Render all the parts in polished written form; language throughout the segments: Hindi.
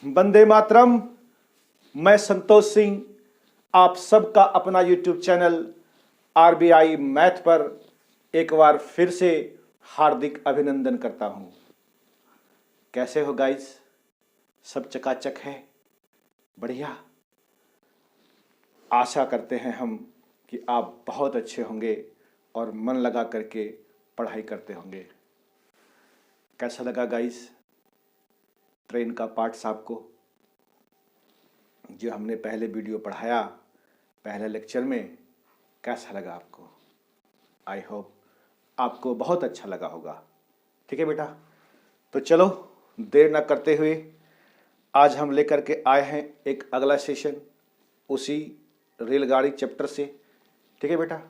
वंदे मातरम। मैं संतोष सिंह आप सबका अपना यूट्यूब चैनल आरबीआई मैथ पर एक बार फिर से हार्दिक अभिनंदन करता हूं। कैसे हो गाइस? सब चकाचक है? बढ़िया। आशा करते हैं हम कि आप बहुत अच्छे होंगे और मन लगा करके पढ़ाई करते होंगे। कैसा लगा गाइस ट्रेन का पार्ट्स आपको? जो हमने पहले वीडियो पढ़ाया पहले लेक्चर में, कैसा लगा आपको? आई होप आपको बहुत अच्छा लगा होगा। ठीक है बेटा, तो चलो देर ना करते हुए आज हम लेकर के आए हैं एक अगला सेशन उसी रेलगाड़ी चैप्टर से। ठीक है बेटा,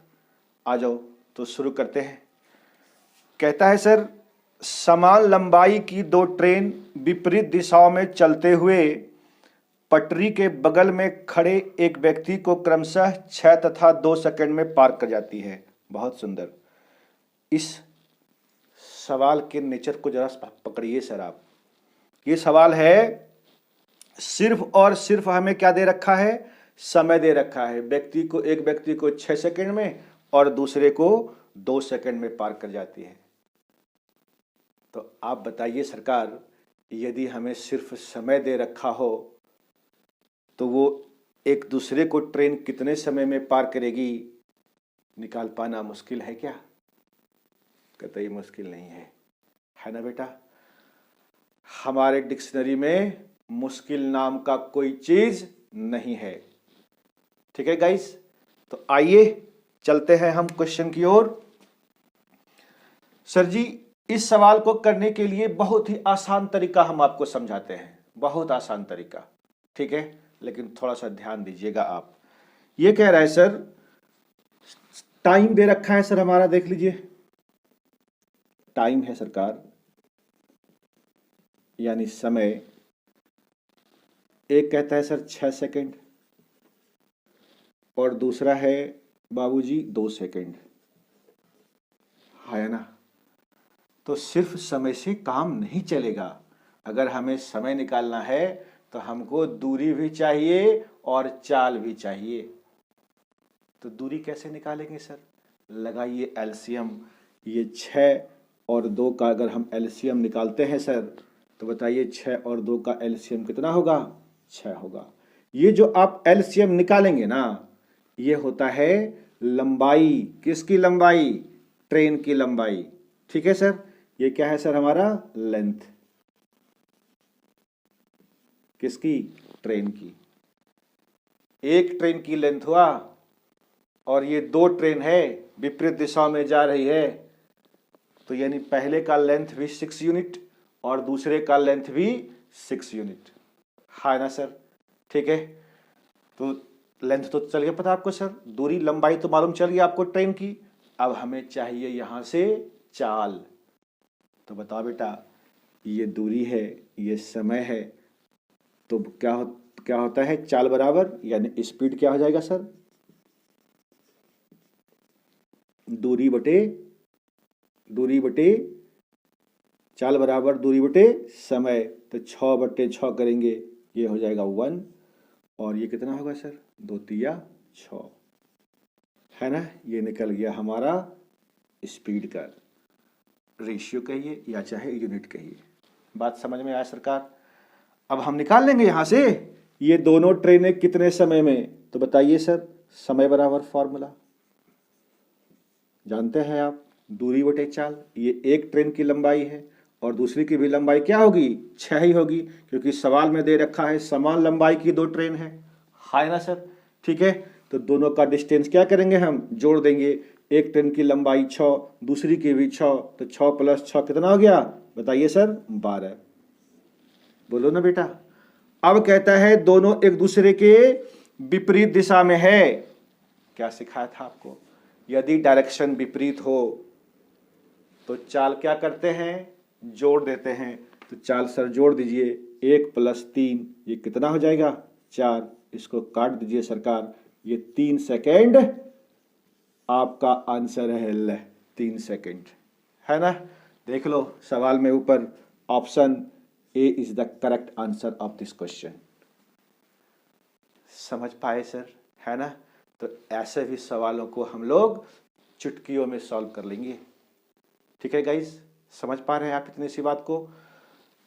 आ जाओ तो शुरू करते हैं। कहता है सर, समान लंबाई की दो ट्रेन विपरीत दिशाओं में चलते हुए पटरी के बगल में खड़े एक व्यक्ति को क्रमशः 6 तथा 2 सेकंड में पार कर जाती है। बहुत सुंदर। इस सवाल के नेचर को जरा पकड़िए सर आप। ये सवाल है, सिर्फ और सिर्फ हमें क्या दे रखा है? समय दे रखा है। एक व्यक्ति को 6 सेकंड में और दूसरे को 2 सेकंड में पार कर जाती है। तो आप बताइए सरकार, यदि हमें सिर्फ समय दे रखा हो तो वो एक दूसरे को ट्रेन कितने समय में पार करेगी, निकाल पाना मुश्किल है क्या? कतई मुश्किल नहीं है ना बेटा? हमारे डिक्शनरी में मुश्किल नाम का कोई चीज नहीं है। ठीक है गाइस, तो आइए चलते हैं हम क्वेश्चन की ओर। सर जी, इस सवाल को करने के लिए बहुत ही आसान तरीका हम आपको समझाते हैं, बहुत आसान तरीका। ठीक है, लेकिन थोड़ा सा ध्यान दीजिएगा आप। ये कह रहा है सर, टाइम दे रखा है सर हमारा, देख लीजिए टाइम है सरकार, यानी समय। एक कहता है सर 6 सेकंड और दूसरा है बाबूजी 2 सेकंड, है ना? तो सिर्फ समय से काम नहीं चलेगा। अगर हमें समय निकालना है तो हमको दूरी भी चाहिए और चाल भी चाहिए। तो दूरी कैसे निकालेंगे सर? लगाइए एलसीएम। ये 6 और 2 का अगर हम एलसीएम निकालते हैं सर, तो बताइए 6 और 2 का एलसीएम कितना होगा? 6 होगा। ये जो आप एलसीएम निकालेंगे ना, ये होता है लंबाई। किसकी लंबाई? ट्रेन की लंबाई। ठीक है सर, ये क्या है सर हमारा? लेंथ। किसकी? ट्रेन की। एक ट्रेन की लेंथ हुआ और ये 2 ट्रेन है विपरीत दिशा में जा रही है, तो यानी पहले का लेंथ भी 6 यूनिट और दूसरे का लेंथ भी 6 यूनिट है ना सर? ठीक है, तो लेंथ तो चल गया पता आपको सर, दूरी लंबाई तो मालूम चल गया आपको ट्रेन की। अब हमें चाहिए यहां से चाल। तो बताओ बेटा, ये दूरी है, ये समय है, तो क्या होता है? चाल बराबर, यानी स्पीड क्या हो जाएगा सर? दूरी बटे चाल बराबर दूरी बटे समय। तो 6/6 करेंगे, ये हो जाएगा 1, और ये कितना होगा सर? 2 तिया 6, है ना? ये निकल गया हमारा स्पीड का रेशियो कहिए या चाहे यूनिट कहिए। बात समझ में आया सरकार? अब हम निकाल लेंगे यहां से ये दोनों ट्रेनें कितने समय में। तो बताइए सर, समय बराबर फॉर्मूला जानते हैं आप, दूरी बटे चाल। ये एक ट्रेन की लंबाई है और दूसरी की भी लंबाई क्या होगी? 6 ही होगी, क्योंकि सवाल में दे रखा है समान लंबाई की 2 ट्रेन है ना सर? ठीक है, तो दोनों का डिस्टेंस क्या करेंगे? हम जोड़ देंगे। एक ट्रेन की लंबाई 6, दूसरी की भी 6, तो 6 + 6 कितना हो गया? बताइए सर, 12। बोलो ना बेटा। अब कहता है दोनों एक दूसरे के विपरीत दिशा में है। क्या सिखाया था आपको? यदि डायरेक्शन विपरीत हो तो चाल क्या करते हैं? जोड़ देते हैं। तो चाल सर जोड़ दीजिए, 1 + 3, ये कितना हो जाएगा? 4। इसको काट दीजिए सरकार, ये 3 सेकेंड आपका आंसर है। 3 सेकेंड, है ना? देख लो सवाल में ऊपर option A is the correct answer of this question. समझ पाए सर, है ना? तो ऐसे भी सवालों को हम लोग चुटकियों में सॉल्व कर लेंगे। ठीक है गाइस, समझ पा रहे हैं आप इतनी सी बात को?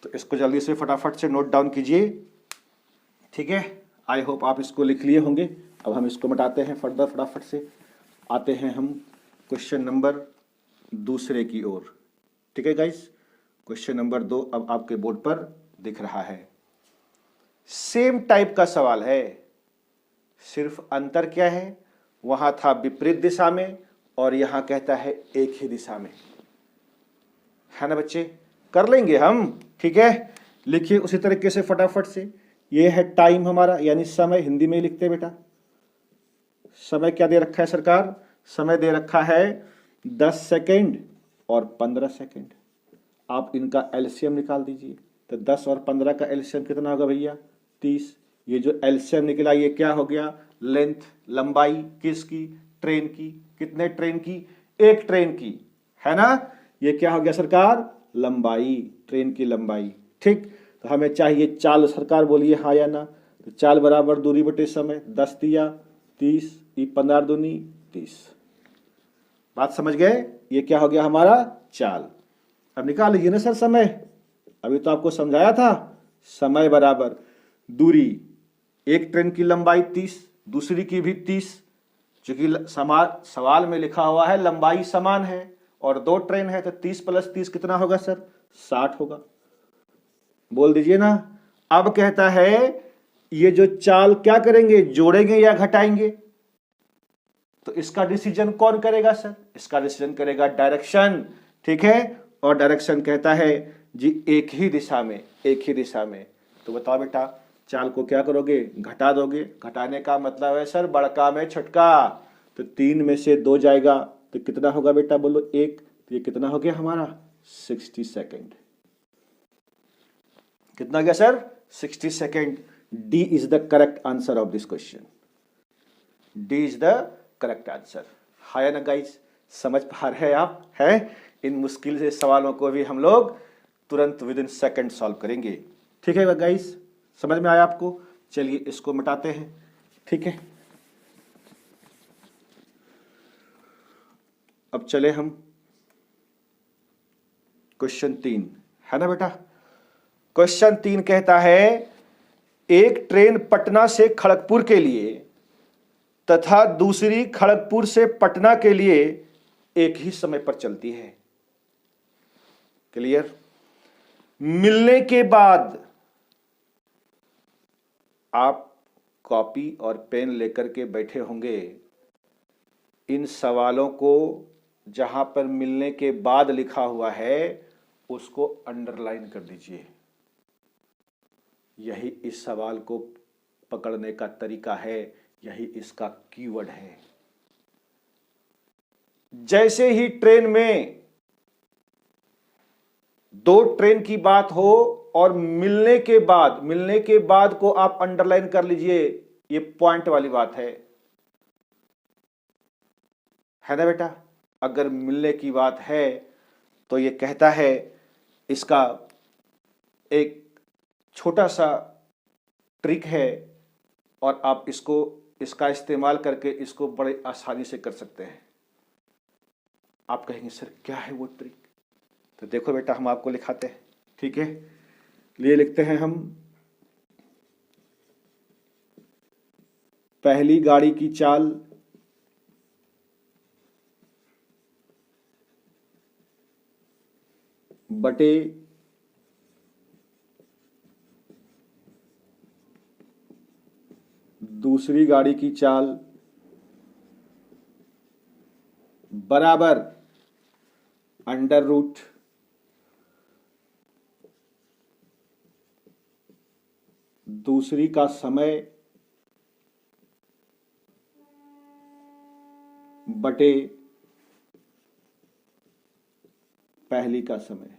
तो इसको जल्दी से फटाफट से नोट डाउन कीजिए। ठीक है, आई होप आप इसको लिख लिए होंगे। अब हम इसको मिटाते हैं फर्दर, फटाफट से आते हैं हम क्वेश्चन नंबर दूसरे की ओर। ठीक है गाइस, क्वेश्चन नंबर 2 अब आपके बोर्ड पर दिख रहा है। सेम टाइप का सवाल है, सिर्फ अंतर क्या है, वहां था विपरीत दिशा में और यहां कहता है एक ही दिशा में, है ना बच्चे? कर लेंगे हम। ठीक है, लिखिए उसी तरीके से फटाफट से। ये है टाइम हमारा, यानी समय, हिंदी में ही लिखते हैं बेटा। समय क्या दे रखा है सरकार? समय दे रखा है 10 सेकेंड और 15 सेकेंड। आप इनका एलसीएम निकाल दीजिए। तो 10 और 15 का एलसीएम कितना होगा भैया? 30। ये जो एलसीएम निकला ये क्या हो गया? लेंथ, लंबाई किसकी? ट्रेन की। कितने ट्रेन की? एक ट्रेन की, है ना? ये क्या हो गया सरकार? लंबाई, ट्रेन की लंबाई। ठीक, तो हमें चाहिए चाल सरकार, बोलिए हाँ या ना। तो चाल बराबर दूरी बटे समय, 10 दिया 30, 15 दूनी 30। बात समझ गए? ये क्या हो गया हमारा? चाल। अब निकाल लीजिए ना सर समय। अभी तो आपको समझाया था, समय बराबर दूरी, एक ट्रेन की लंबाई 30, दूसरी की भी 30। चूंकि सवाल में लिखा हुआ है लंबाई समान है और 2 ट्रेन है, तो 30 + 30 कितना होगा सर? 60 होगा। बोल दीजिए ना। अब कहता है ये जो चाल क्या करेंगे, जोड़ेंगे या घटाएंगे? तो इसका डिसीजन कौन करेगा सर? इसका डिसीजन करेगा डायरेक्शन। ठीक है, और डायरेक्शन कहता है जी एक ही दिशा में, एक ही दिशा में। तो बताओ बेटा, चाल को क्या करोगे? घटा दोगे। घटाने का मतलब है सर बड़का में छोटका। तो 3 में से 2 जाएगा तो कितना होगा बेटा? बोलो 1। तो ये कितना हो गया हमारा? 60 सेकेंड। कितना गया sir? 60 second. D is the correct answer of this question. D is the correct answer. है ना गाइस? समझ पा रहे हैं आप? है, इन मुश्किल से सवालों को भी हम लोग तुरंत विदिन सेकंड सॉल्व करेंगे। ठीक है गाइस, समझ में आया आपको? चलिए इसको मिटाते हैं। ठीक है, अब चले हम क्वेश्चन 3, है ना बेटा? क्वेश्चन 3 कहता है एक ट्रेन पटना से खड़गपुर के लिए तथा दूसरी खड़गपुर से पटना के लिए एक ही समय पर चलती है। क्लियर? मिलने के बाद आप कॉपी और पेन लेकर के बैठे होंगे। इन सवालों को जहां पर मिलने के बाद लिखा हुआ है उसको अंडरलाइन कर दीजिए। यही इस सवाल को पकड़ने का तरीका है, यही इसका कीवर्ड है। जैसे ही ट्रेन में 2 ट्रेन की बात हो और मिलने के बाद को आप अंडरलाइन कर लीजिए, ये पॉइंट वाली बात है ना बेटा? अगर मिलने की बात है तो ये कहता है, इसका एक छोटा सा ट्रिक है और आप इसका इस्तेमाल करके इसको बड़े आसानी से कर सकते हैं। आप कहेंगे सर क्या है वो ट्रिक? तो देखो बेटा, हम आपको लिखाते हैं। ठीक है, लिए लिखते हैं हम। पहली गाड़ी की चाल बटे दूसरी गाड़ी की चाल बराबर अंडर रूट दूसरी का समय बटे पहली का समय।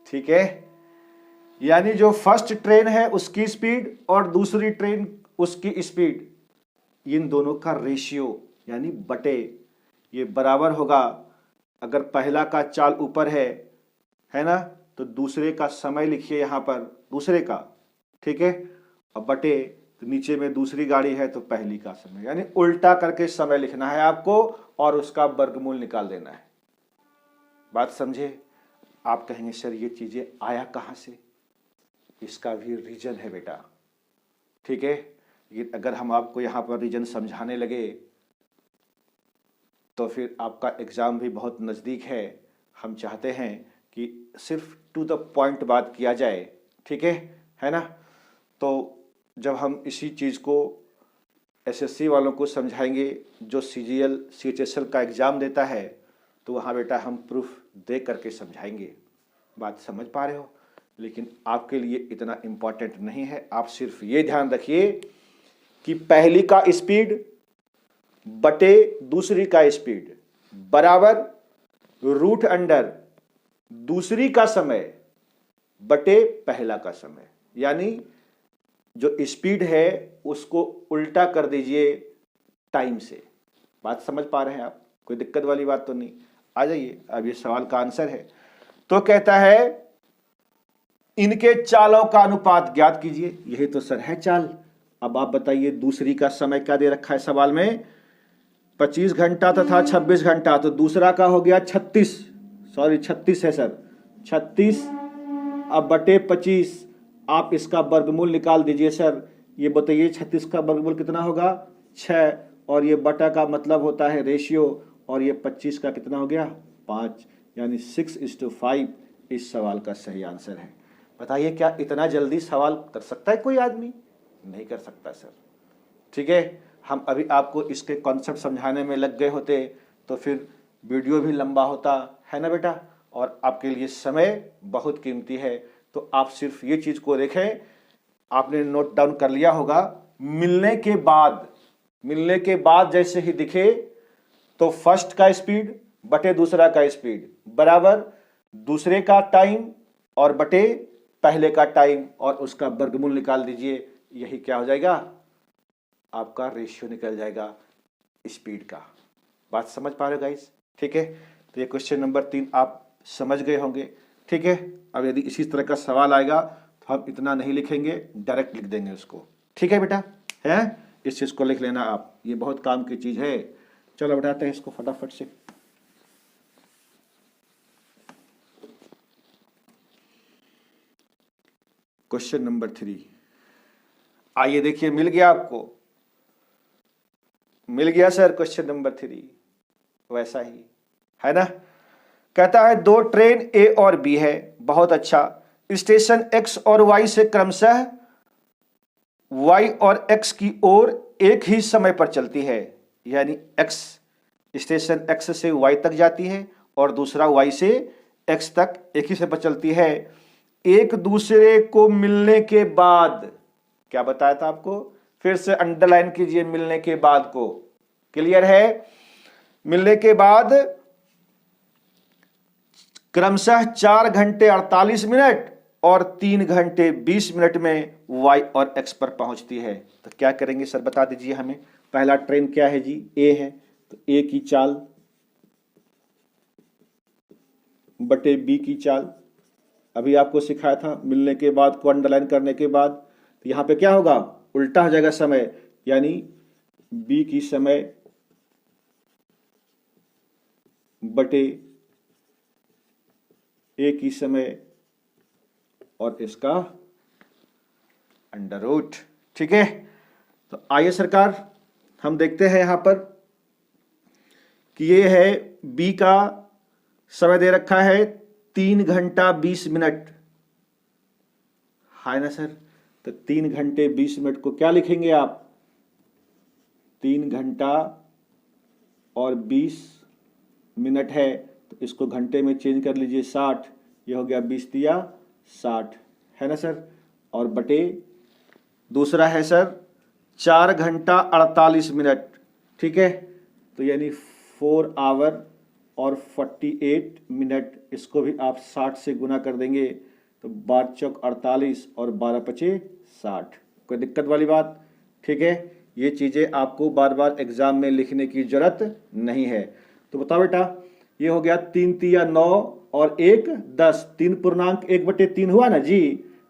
ठीक है, यानी जो फर्स्ट ट्रेन है उसकी स्पीड और दूसरी ट्रेन उसकी स्पीड, इन दोनों का रेशियो यानी बटे, ये बराबर होगा अगर पहला का चाल ऊपर है ना, तो दूसरे का समय लिखिए यहाँ पर, दूसरे का, ठीक है। और बटे तो नीचे में दूसरी गाड़ी है तो पहली का समय, यानी उल्टा करके समय लिखना है आपको और उसका वर्गमूल निकाल देना है। बात समझे? आप कहेंगे सर ये चीजें आया कहाँ से? इसका भी रीजन है बेटा, ठीक है। ये अगर हम आपको यहाँ पर रीजन समझाने लगे तो फिर आपका एग्ज़ाम भी बहुत नज़दीक है। हम चाहते हैं कि सिर्फ टू द पॉइंट बात किया जाए, ठीक है ना। तो जब हम इसी चीज़ को एसएससी वालों को समझाएंगे जो सीजीएल सीएचएसएल का एग्ज़ाम देता है, तो वहाँ बेटा हम प्रूफ दे करके समझाएंगे। बात समझ पा रहे हो? लेकिन आपके लिए इतना इम्पोर्टेंट नहीं है। आप सिर्फ ये ध्यान रखिए कि पहली का स्पीड बटे दूसरी का स्पीड बराबर रूट अंडर दूसरी का समय बटे पहला का समय, यानी जो स्पीड है उसको उल्टा कर दीजिए टाइम से। बात समझ पा रहे हैं आप? कोई दिक्कत वाली बात तो नहीं? आ जाइए, अब ये सवाल का आंसर है। तो कहता है इनके चालों का अनुपात ज्ञात कीजिए। यही तो सर है चाल। अब आप बताइए दूसरी का समय क्या दे रखा है सवाल में? 25 घंटा तथा 26 घंटा, तो दूसरा का हो गया 36, सॉरी 36 है सर, 36 अब बटे 25। आप इसका वर्गमूल निकाल दीजिए सर। ये बताइए 36 का वर्गमूल कितना होगा? 6, और ये बटा का मतलब होता है रेशियो, और ये 25 का कितना हो गया? 5, यानी 6:5 इस सवाल का सही आंसर है। बताइए क्या इतना जल्दी सवाल कर सकता है कोई आदमी? नहीं कर सकता सर, ठीक है। हम अभी आपको इसके कॉन्सेप्ट समझाने में लग गए होते तो फिर वीडियो भी लंबा होता, है ना बेटा, और आपके लिए समय बहुत कीमती है। तो आप सिर्फ ये चीज़ को देखें। आपने नोट डाउन कर लिया होगा, मिलने के बाद जैसे ही दिखे तो फर्स्ट का स्पीड बटे दूसरा का स्पीड बराबर दूसरे का टाइम और बटे पहले का टाइम, और उसका वर्गमूल निकाल दीजिए। यही क्या हो जाएगा? आपका रेशियो निकल जाएगा स्पीड का। बात समझ पा रहे हो गाइस? ठीक है। तो ये क्वेश्चन नंबर 3 आप समझ गए होंगे, ठीक है। अब यदि इसी तरह का सवाल आएगा तो हम इतना नहीं लिखेंगे, डायरेक्ट लिख देंगे उसको, ठीक है बेटा, है। इस चीज को लिख लेना आप, ये बहुत काम की चीज है। चलो बताते हैं इसको फटाफट से। क्वेश्चन नंबर 3, आइए देखिए, मिल गया आपको? मिल गया सर क्वेश्चन नंबर 3, वैसा ही है ना। कहता है 2 ट्रेन ए और बी है, बहुत अच्छा। स्टेशन एक्स और वाई से क्रमशः वाई और एक्स की ओर एक ही समय पर चलती है, यानी एक्स स्टेशन एक्स से वाई तक जाती है और दूसरा वाई से एक्स तक एक ही समय पर चलती है। एक दूसरे को मिलने के बाद, क्या बताया था आपको? फिर से अंडरलाइन कीजिए, मिलने के बाद को। क्लियर है? मिलने के बाद क्रमशः 4 घंटे 48 मिनट और 3 घंटे 20 मिनट में वाई और एक्स पर पहुंचती है। तो क्या करेंगे सर, बता दीजिए हमें। पहला ट्रेन क्या है जी? ए है, तो ए की चाल बटे बी की चाल। अभी आपको सिखाया था मिलने के बाद को अंडरलाइन करने के बाद, तो यहां पे क्या होगा? उल्टा हो जाएगा समय, यानी बी की समय बटे ए की समय और इसका अंडर रूट, ठीक है। तो आइए सरकार हम देखते हैं यहां पर कि ये है बी का समय दे रखा है 3 घंटा 20 मिनट, है ना सर। तो 3 घंटे 20 मिनट को क्या लिखेंगे आप? 3 घंटा और 20 मिनट है तो इसको घंटे में चेंज कर लीजिए, 60। ये हो गया 20 दिया 60, है ना सर। और बटे दूसरा है सर 4 घंटा 48 मिनट, ठीक है। तो यानी 4 आवर और 48 मिनट, इसको भी आप 60 से गुना कर देंगे तो 12 चौक 48 और 12 पचे 60। कोई दिक्कत वाली बात? ठीक है। ये चीज़ें आपको बार बार एग्जाम में लिखने की जरूरत नहीं है। तो बताओ बेटा, ये हो गया 3 तिया 9 और 1 10, 3 पूर्णांक 1/3 हुआ ना जी।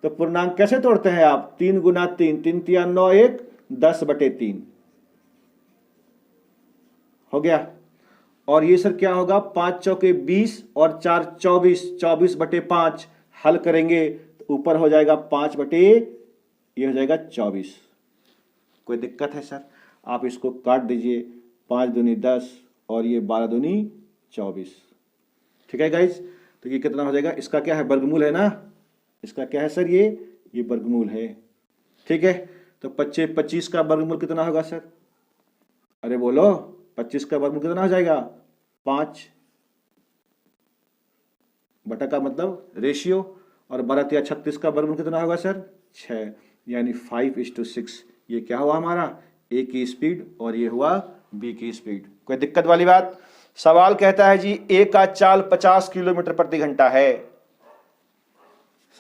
तो पूर्णांक कैसे तोड़ते हैं आप, 3 गुना 3, 3 तिया 9, 1 10/3 हो गया। और ये सर क्या होगा, 5 चौके 20 और 4 24, 24/5 हल करेंगे तो ऊपर हो जाएगा 5 बटे, ये हो जाएगा 24। कोई दिक्कत है सर, आप इसको काट दीजिए, 5 दूनी 10 और ये 12 दूनी 24। ठीक है गाइज, तो ये कितना हो जाएगा, इसका क्या है, वर्गमूल है ना, इसका क्या है सर, ये वर्गमूल है। ठीक है, तो 25 का वर्गमूल कितना होगा सर, अरे बोलो, 25 का वर्गमूल कितना हो जाएगा, 5 बटा का मतलब रेशियो, और 12 या 36 का वर्गमूल कितना होगा सर, 6, यानी 5:6। ये क्या हुआ हमारा, ए की स्पीड और ये हुआ बी की स्पीड। कोई दिक्कत वाली बात। सवाल कहता है जी ए का चाल 50 किलोमीटर प्रति घंटा है।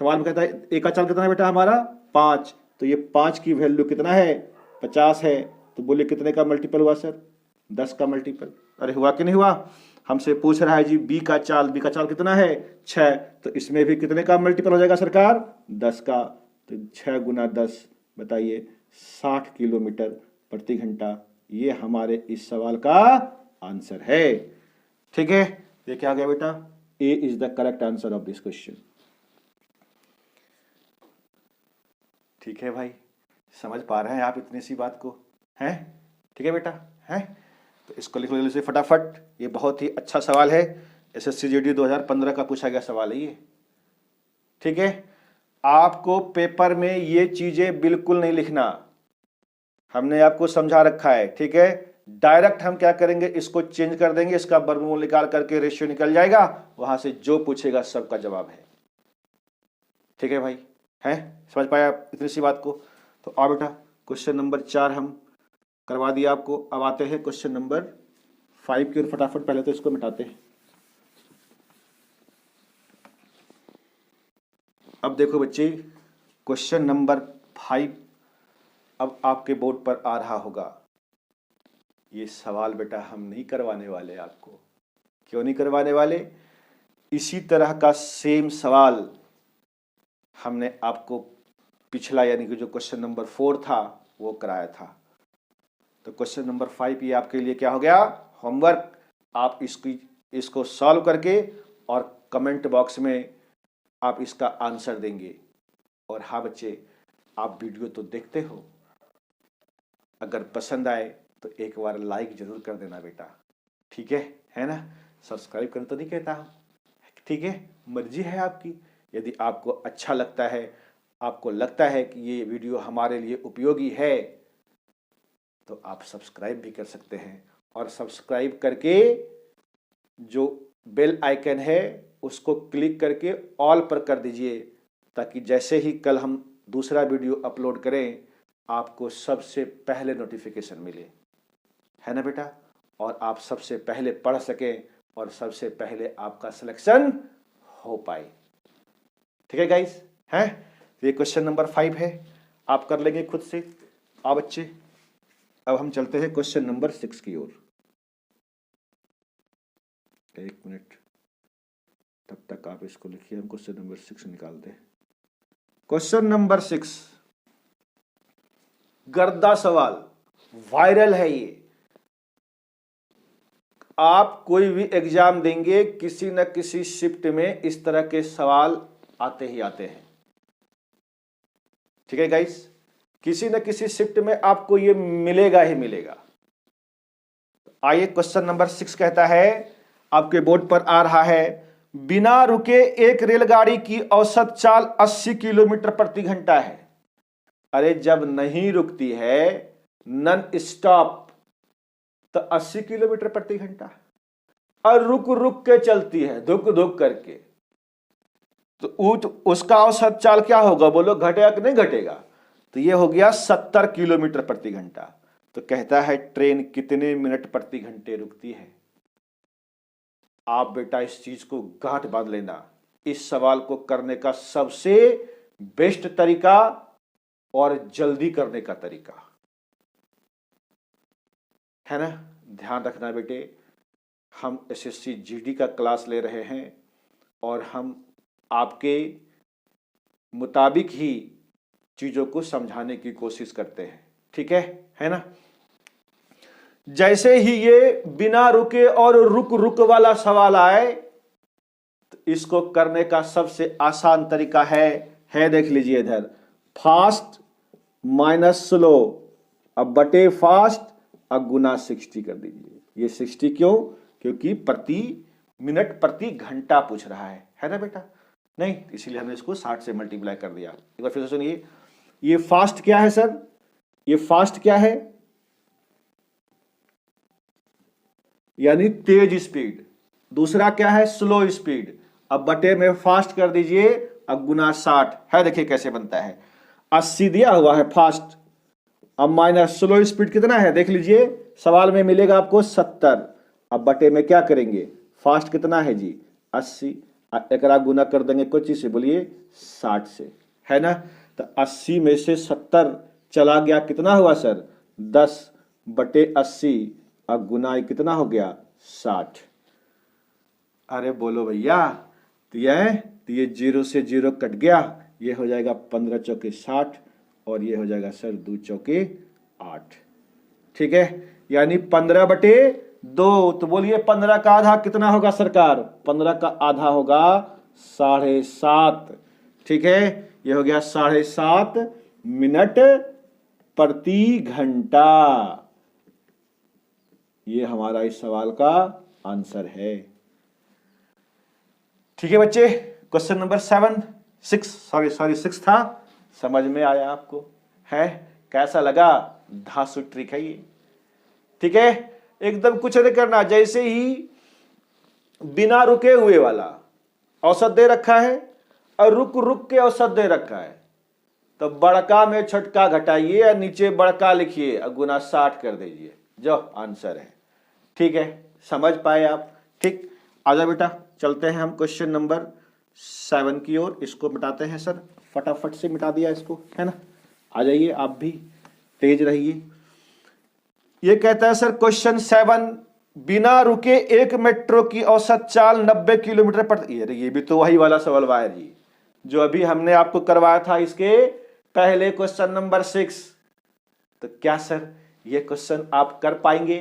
सवाल में कहता है ए का चाल कितना है बेटा हमारा, 5, तो ये 5 की वैल्यू कितना है, 50 है, तो बोलिए कितने का मल्टीपल हुआ सर, 10 का मल्टीपल। अरे हुआ कि नहीं हुआ, हमसे पूछ रहा है जी बी का चाल कितना है, 6, तो इसमें भी कितने का मल्टीपल हो जाएगा सरकार, 10 का। तो 6 गुना 10 बताइए 60 किलोमीटर प्रति घंटा, ये हमारे इस सवाल का आंसर है। ठीक है, ये क्या आ गया बेटा, A is the correct answer of this question. ठीक है भाई, समझ पा रहे हैं आप इतनी सी बात को, हैं, ठीक है बेटा, हैं, तो इसको लिख लो फटाफट। ये बहुत ही अच्छा सवाल है, एसएससी जीडी 2015 का पूछा गया सवाल है ये। ठीक है, आपको पेपर में ये चीजें बिल्कुल नहीं लिखना, हमने आपको समझा रखा है। ठीक है, डायरेक्ट हम क्या करेंगे, इसको चेंज कर देंगे, इसका वर्गमूल निकाल करके रेशियो निकल जाएगा, वहां से जो पूछेगा सबका जवाब है। ठीक है भाई, है, समझ पाया इतनी सी बात को। तो आओ बेटा, क्वेश्चन नंबर 4 हम करवा दिया आपको। अब आते हैं क्वेश्चन नंबर 5 की ओर फटाफट। पहले तो इसको मिटाते हैं। अब देखो बच्चे, क्वेश्चन नंबर 5 अब आपके बोर्ड पर आ रहा होगा। ये सवाल बेटा हम नहीं करवाने वाले आपको। क्यों नहीं करवाने वाले, इसी तरह का सेम सवाल हमने आपको पिछला यानी कि जो क्वेश्चन नंबर 4 था वो कराया था। तो क्वेश्चन नंबर 5 ये आपके लिए क्या हो गया, होमवर्क। आप इसको सॉल्व करके और कमेंट बॉक्स में आप इसका आंसर देंगे। और हाँ बच्चे, आप वीडियो तो देखते हो, अगर पसंद आए तो एक बार लाइक जरूर कर देना बेटा। ठीक है ना, सब्सक्राइब करना तो नहीं कहता हूँ, ठीक है, मर्जी है आपकी। यदि आपको अच्छा लगता है, आपको लगता है कि ये वीडियो हमारे लिए उपयोगी है, तो आप सब्सक्राइब भी कर सकते हैं। और सब्सक्राइब करके जो बेल आइकन है उसको क्लिक करके ऑल पर कर दीजिए, ताकि जैसे ही कल हम दूसरा वीडियो अपलोड करें आपको सबसे पहले नोटिफिकेशन मिले, है ना बेटा, और आप सबसे पहले पढ़ सकें और सबसे पहले आपका सिलेक्शन हो पाए। ठीक है गाइस, हैं, ये क्वेश्चन नंबर 5 है, आप कर लेंगे खुद से। आओ बच्चे, अब हम चलते हैं क्वेश्चन नंबर 6 की ओर। एक मिनट, तब तक आप इसको लिखिए, हम क्वेश्चन नंबर 6 निकाल दें। क्वेश्चन नंबर 6 गर्दा सवाल, वायरल है ये। आप कोई भी एग्जाम देंगे, किसी न किसी शिफ्ट में इस तरह के सवाल आते ही आते हैं। ठीक है गाइस, किसी न किसी शिफ्ट में आपको ये मिलेगा ही मिलेगा। आइए, क्वेश्चन नंबर 6 कहता है, आपके बोर्ड पर आ रहा है, बिना रुके एक रेलगाड़ी की औसत चाल 80 किलोमीटर प्रति घंटा है। अरे जब नहीं रुकती है, नॉन स्टॉप, तो 80 किलोमीटर प्रति घंटा, और रुक रुक के चलती है, धुक धुक करके, तो उसका औसत चाल क्या होगा, बोलो, घटेगा कि नहीं घटेगा। तो ये हो गया 70 किलोमीटर प्रति घंटा। तो कहता है ट्रेन कितने मिनट प्रति घंटे रुकती है। आप बेटा इस चीज को गांठ बांध लेना, इस सवाल को करने का सबसे बेस्ट तरीका और जल्दी करने का तरीका है ना, ध्यान रखना बेटे। हम एसएससी जीडी का क्लास ले रहे हैं और हम आपके मुताबिक ही चीज़ों को समझाने की कोशिश करते हैं, ठीक है ना। जैसे ही ये बिना रुके और रुक रुक वाला सवाल आए तो इसको करने का सबसे आसान तरीका है देख लीजिए इधर, फास्ट माइनस स्लो, अब बटे फास्ट, अब गुना 60 कर दीजिए। ये 60 क्यों? क्योंकि प्रति मिनट प्रति घंटा पूछ रहा है ना बेटा, नहीं इसीलिए हमने इसको 60 से मल्टीप्लाई कर दिया। एक बार फिर से सुनिए, ये फास्ट क्या है सर? ये फास्ट क्या है? यानी तेज स्पीड। दूसरा क्या है? Slow speed. अब बटे में फास्ट कर दीजिए, अब गुना 60 है। देखिए कैसे बनता है, 80 दिया हुआ है फास्ट, अब माइनस स्लो स्पीड कितना है देख लीजिए, सवाल में मिलेगा आपको 70। अब बटे में क्या करेंगे, फास्ट कितना है जी 80, एक गुना कर देंगे कुछ चीज से, बोलिए 60 से, है ना। तो 80 में से 70 चला गया, कितना हुआ सर 10 बटे 80, अब गुना कितना हो गया 60। अरे बोलो भैया, तो ये 0 से 0 कट गया, ये हो जाएगा 15 चौके 60 और ये हो जाएगा सर 2 चौके 8, ठीक है। यानी 15 बटे 2, तो बोलिए 15 का आधा कितना होगा सरकार? 15 का आधा होगा 7.5, ठीक है। ये हो गया 7.5 मिनट प्रति घंटा। ये हमारा इस सवाल का आंसर है, ठीक है बच्चे। क्वेश्चन नंबर 6 था, समझ में आया आपको? है कैसा लगा? धांसू ट्रिक है ये, ठीक है। एकदम कुछ नहीं करना, जैसे ही बिना रुके हुए वाला औसत दे रखा है और रुक रुक के औसत दे रखा है, तो बड़का में छोटका घटाइए और नीचे बड़का लिखिए और गुना 60 कर दीजिए, जो आंसर है, ठीक है। समझ पाए आप? ठीक, आजा बेटा चलते हैं हम क्वेश्चन नंबर 7 की ओर। इसको मिटाते हैं सर, फटाफट से मिटा दिया इसको, है ना। आ जाइए, आप भी तेज रहिए। ये कहता है सर क्वेश्चन 7, बिना रुके एक मेट्रो की औसत चाल 90 किलोमीटर पर, ये भी तो वही वाला सवाल है जी जो अभी हमने आपको करवाया था इसके पहले, क्वेश्चन नंबर 6। तो क्या सर ये क्वेश्चन आप कर पाएंगे?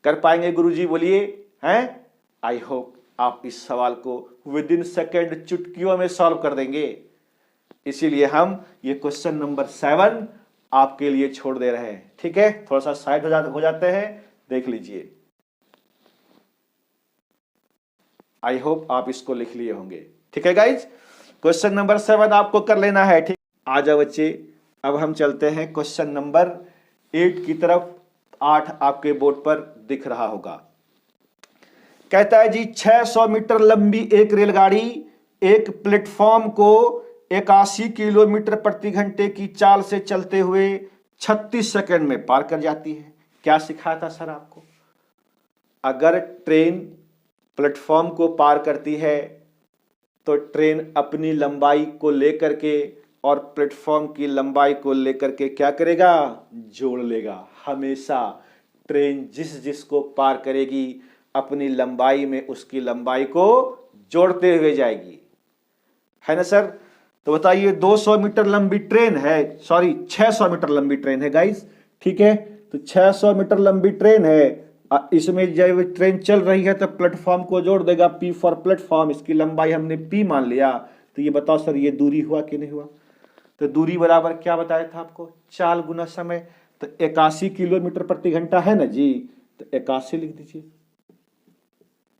कर पाएंगे गुरुजी, बोलिए हैं। आई होप आप इस सवाल को विद इन सेकेंड चुटकियों में सॉल्व कर देंगे, इसीलिए हम ये क्वेश्चन नंबर 7 आपके लिए छोड़ दे रहे हैं, ठीक है। थोड़ा सा साइड हो जाते हैं, देख लीजिए। आई होप आप इसको लिख लिए होंगे, ठीक है गाइज। क्वेश्चन नंबर 7 आपको कर लेना है, ठीक। आ जाओ बच्चे, अब हम चलते हैं क्वेश्चन नंबर 8 की तरफ। 8 आपके बोर्ड पर दिख रहा होगा। कहता है जी 600 मीटर लंबी एक रेलगाड़ी एक प्लेटफॉर्म को 81 किलोमीटर प्रति घंटे की चाल से चलते हुए 36 सेकंड में पार कर जाती है। क्या सिखाया था सर आपको? अगर ट्रेन प्लेटफॉर्म को पार करती है तो ट्रेन अपनी लंबाई को लेकर के और प्लेटफॉर्म की लंबाई को लेकर के क्या करेगा? जोड़ लेगा। हमेशा ट्रेन जिसको पार करेगी अपनी लंबाई में उसकी लंबाई को जोड़ते हुए जाएगी, है ना सर। तो बताइए 200 मीटर लंबी ट्रेन है, सॉरी 600 मीटर लंबी ट्रेन है गाइस, ठीक है। तो 600 मीटर लंबी ट्रेन है, इसमें जब ट्रेन चल रही है तो प्लेटफॉर्म को जोड़ देगा, P फॉर प्लेटफॉर्म, इसकी लंबाई हमने P मान लिया। तो ये बताओ सर ये दूरी हुआ कि नहीं हुआ? तो दूरी बराबर क्या बताया था आपको? चाल गुना समय। तो 81 किलोमीटर प्रति घंटा है ना जी, तो 81 लिख दीजिए।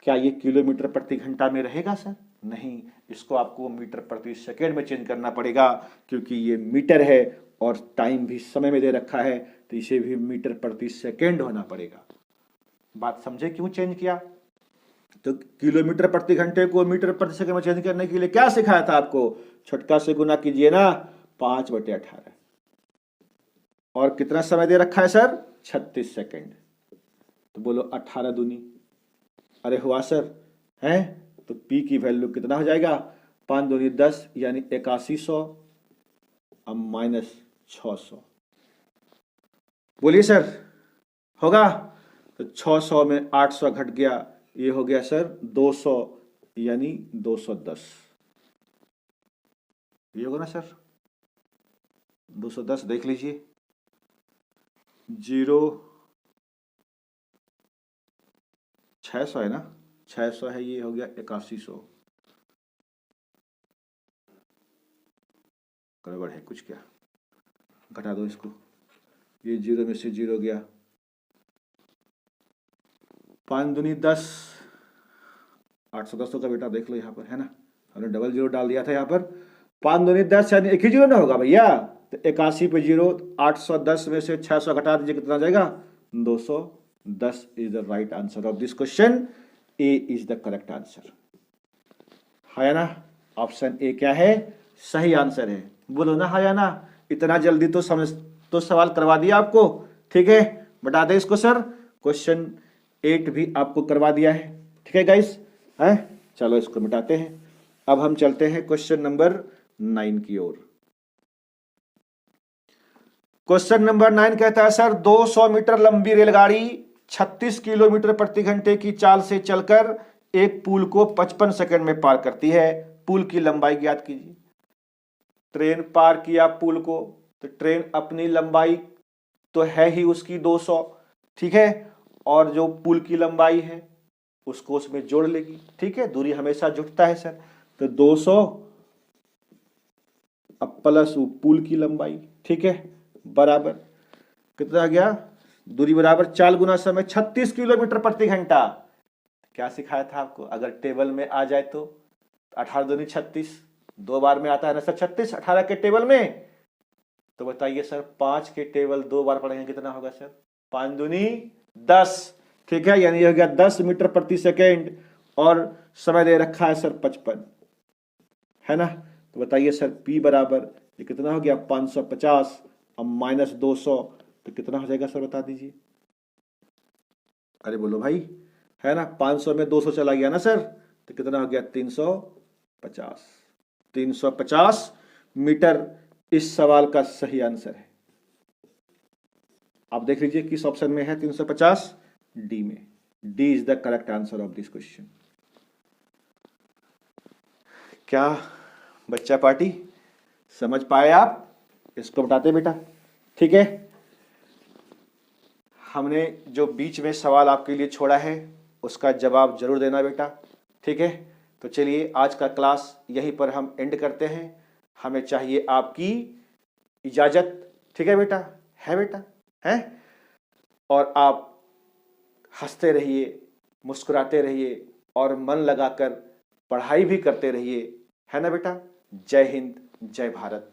क्या ये किलोमीटर प्रति घंटा में रहेगा सर? नहीं, इसको आपको मीटर प्रति सेकेंड में चेंज करना पड़ेगा, क्योंकि ये मीटर है और टाइम भी समय में दे रखा है, तो इसे भी मीटर प्रति सेकेंड होना पड़ेगा। बात समझे क्यों चेंज किया? तो किलोमीटर प्रति घंटे को मीटर प्रति सेकेंड में चेंज करने के लिए क्या सिखाया था आपको? छोटका से गुना कीजिए ना, 5/18। और कितना समय दे रखा है सर? 36 सेकेंड। तो बोलो 18 दूनी, अरे हुआ सर, है। तो P की वैल्यू कितना हो जाएगा? 5 दूनी 10, यानी 8100, अब माइनस 600। बोलिए सर होगा? तो 600 में 800 घट गया, ये हो गया सर 200 यानी 210, ये होगा ना सर 210, देख लीजिए 0 600 है ना, 600 है, ये हो गया 8100, गड़बड़ है कुछ क्या, घटा दो इसको, ये 0 में से 0 गया, 5 दूनी 10, 810 होगा बेटा, देख लो यहाँ पर है ना, हमने डबल 0 डाल दिया था यहाँ पर, 5 दूनी 10 यानी एक ही 0 ना होगा भैया, तो 81 पे 0, 810 में से 600 घटा दीजिए, कितना जाएगा 210 is the right answer of this question, A is the correct answer है ना। ऑप्शन ए क्या है, सही आंसर है, बोलो ना है ना, इतना जल्दी तो समझ तो सवाल करवा दिया आपको, ठीक है, बता दे इसको सर, क्वेश्चन 8 भी आपको करवा दिया है, ठीक है गाइस, है, चलो इसको मिटाते हैं, अब हम चलते हैं क्वेश्चन नंबर 9 की ओर। क्वेश्चन नंबर 9 कहता है सर 200 मीटर लंबी रेलगाड़ी 36 किलोमीटर प्रति घंटे की चाल से चलकर एक पुल को 55 सेकंड में पार करती है, पुल की लंबाई ज्ञात कीजिए। ट्रेन पार किया पुल को, तो ट्रेन अपनी लंबाई तो है ही उसकी 200, ठीक है, और जो पुल की लंबाई है उसको उसमें जोड़ लेगी, ठीक है, दूरी हमेशा जुड़ता है सर, तो 200 अब प्लस पुल की लंबाई, ठीक है, बराबर कितना आ गया, दूरी बराबर चाल गुना समय 36 किलोमीटर प्रति घंटा। क्या सिखाया था आपको, अगर टेबल में आ जाए तो 18 दूनी 36, 2 बार में आता है ना सर 36, 18 के टेबल में, तो बताइए सर 5 के टेबल 2 बार पढ़ेंगे कितना होगा सर, 5 दूनी 10, ठीक है, यानी हो गया 10 मीटर प्रति सेकेंड, और समय दे रखा है सर 55, है ना, तो बताइए सर P बराबर ये कितना हो गया 550, अब माइनस 200, तो कितना हो जाएगा सर बता दीजिए, अरे बोलो भाई, है ना, 500 में 200 चला गया ना सर, तो कितना हो गया 350, 350 मीटर इस सवाल का सही आंसर है। आप देख लीजिए किस ऑप्शन में है 350, डी में, D is the correct answer of this question. क्या बच्चा पार्टी समझ पाए आप, इसको बताते बेटा, ठीक है, हमने जो बीच में सवाल आपके लिए छोड़ा है उसका जवाब जरूर देना बेटा, ठीक है, तो चलिए आज का क्लास यहीं पर हम एंड करते हैं, हमें चाहिए आपकी इजाजत, ठीक है बेटा, है बेटा, है, और आप हंसते रहिए, मुस्कुराते रहिए और मन लगाकर पढ़ाई भी करते रहिए, है ना बेटा। जय हिंद, जय भारत।